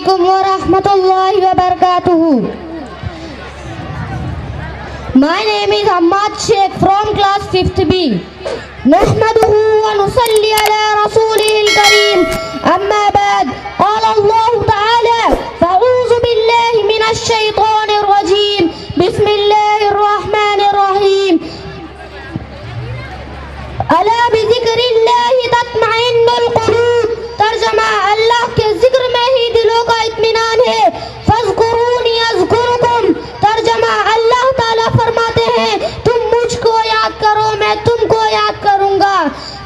عليكم ورحمة الله وبركاته. My name is Ahmad Sheikh from class 5th B. نحمده ونصلي على رسوله الكريم. أما بعد، قال الله تعالى: فأعوذ بالله من الشيطان الرجيم. بسم الله الرحمن الرحيم. ألا بذكر الله تطمئن القلوب. ترجمہ: اللہ کے ذکر میں ہی دلوں کا اطمینان ہے. فاذکرونی اذکرکم. ترجمہ: اللہ تعالیٰ فرماتے ہیں تم مجھ کو یاد کرو میں تم کو یاد کروں گا.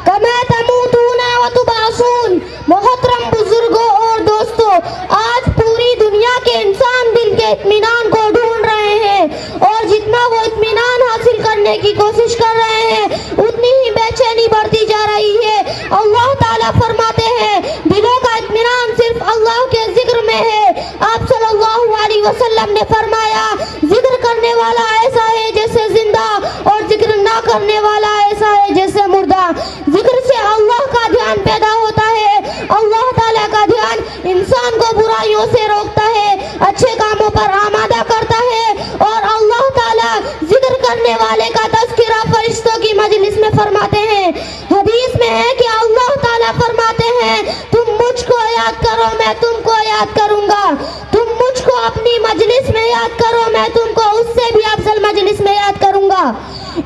کما تموتون وتبعثون. محترم بزرگوں اور دوستوں، آج پوری دنیا کے انسان دل کے اطمینان کو ڈھونڈ رہے ہیں، اور جتنا وہ اطمینان حاصل کرنے کی کوشش کر رہے ہیں اتنی ہی بے چینی بڑھتی جا رہی ہے. اللہ تعالیٰ فرماتے ہیں دلوں کا اطمینان صرف اللہ کے ذکر میں ہے. آپ صلی اللہ علیہ وسلم نے فرمایا ذکر کرنے والا ایسا ہے جیسے زندہ، اور ذکر نہ کرنے والا ایسا ہے جیسے مردہ. ذکر سے اللہ کا دھیان پیدا ہوتا ہے. اللہ تعالیٰ کا دھیان انسان کو برائیوں سے روکتا ہے، اچھے کاموں پر آمادہ کرتا ہے، اور اللہ تعالیٰ ذکر کرنے والے کا تذکرہ فرشتوں کی مجلس میں فرماتے ہیں. حدیث میں ہے کہ اللہ تعالیٰ فرماتے ہیں تم مجھ کو یاد کرو میں تم کو یاد کروں گا. تم مجھ کو اپنی مجلس میں یاد کرو میں تم کو اس سے بھی افضل مجلس میں یاد کروں گا.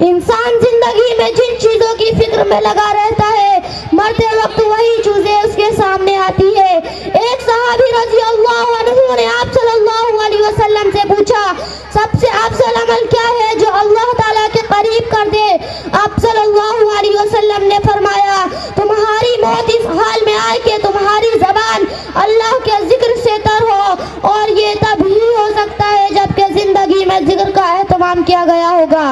انسان زندگی میں جن چیزوں کی فکر میں لگا رہتا ہے مرتے وقت وہی چیزیں اس کے سامنے آتی ہے. ایک صحابی رضی اللہ عنہ نے آپ صلی اللہ علیہ وسلم سے پوچھا سب سے افضل عمل کیا ہے جو اللہ تعالیٰ کے قریب کر دے؟ آپ صلی اللہ علیہ وسلم نے فرمایا تمہاری موت اس حال میں آئے کہ تمہاری زبان اللہ کے ذکر سے تر ہو، اور یہ تب ہی ہو سکتا ہے جب کہ زندگی میں ذکر کا اہتمام کیا گیا ہوگا.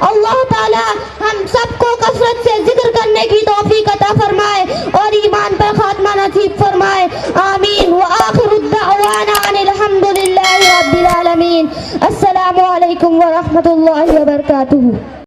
اللہ تعالیٰ ہم سب کو کثرت سے ذکر کرنے کی توفیق عطا فرمائے اور ایمان پر خاتمہ نصیب فرمائے. آمین. وآخر الدعوانا ان الحمدللہ رب العالمین. السلام علیکم ورحمۃ اللہ وبرکاتہ.